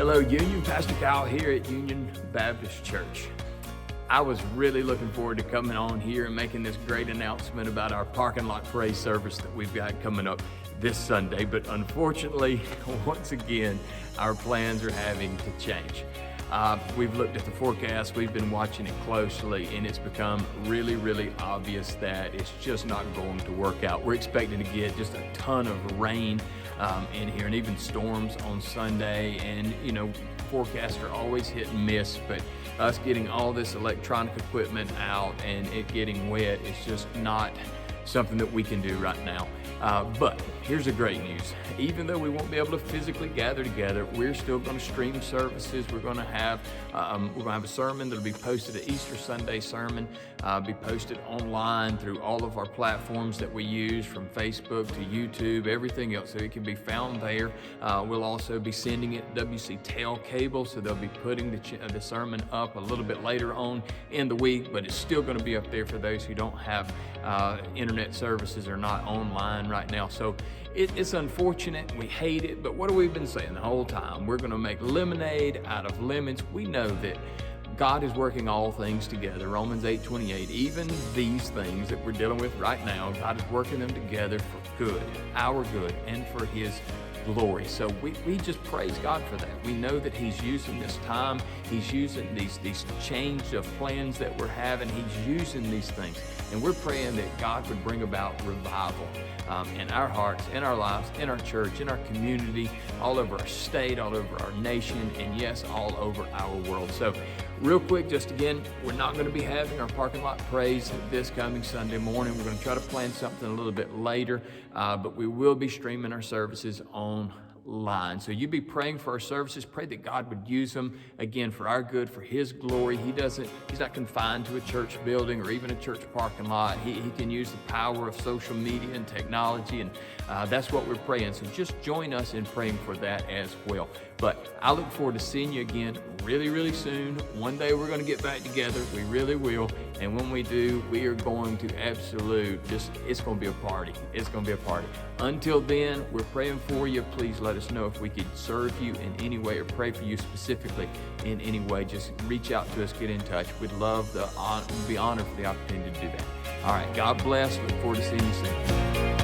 Hello, Union. Pastor Kyle here at Union Baptist Church. I was really looking forward to coming on here and making this great announcement about our parking lot praise service that we've got coming up this Sunday, but unfortunately, once again, our plans are having to change. We've looked at the forecast, we've been watching it closely, and it's become really obvious that it's just not going to work out. We're expecting to get just a ton of rain in here, and even storms on Sunday, and forecasts are always hit and miss, but us getting all this electronic equipment out and it getting wet is just not something that we can do right now. But here's the great news. Even though we won't be able to physically gather together, we're still going to stream services. We're going to have a sermon that'll be posted, an Easter Sunday sermon, be posted online through all of our platforms that we use, from Facebook to YouTube, everything else, so it can be found there. We'll also be sending it WCTEL cable, so they'll be putting the sermon up a little bit later on in the week, but it's still going to be up there for those who don't have internet services or not online right now. So it's unfortunate, we hate it, but what have we been saying the whole time? We're going to make lemonade out of lemons. We know that God is working all things together. Romans 8:28, even these things that we're dealing with right now, God is working them together for good, our good, and for His glory. So we just praise God for that. We know that He's using this time. He's using these change of plans that we're having. He's using these things. And we're praying that God would bring about revival in our hearts, in our lives, in our church, in our community, all over our state, all over our nation, and yes, all over our world. So real quick, just again, we're not going to be having our parking lot praise this coming Sunday morning. We're going to try to plan something a little bit later, but we will be streaming our services online. So you be praying for our services. Pray that God would use them, again, for our good, for His glory. He's not confined to a church building or even a church parking lot. He can use the power of social media and technology, and that's what we're praying. So just join us in praying for that as well. But I look forward to seeing you again really soon. One day we're going to get back together. We really will. And when we do, we are going to it's going to be a party. It's going to be a party. Until then, we're praying for you. Please let us know if we could serve you in any way or pray for you specifically in any way. Just reach out to us, get in touch. We'd love be honored for the opportunity to do that. All right. God bless. Look forward to seeing you soon.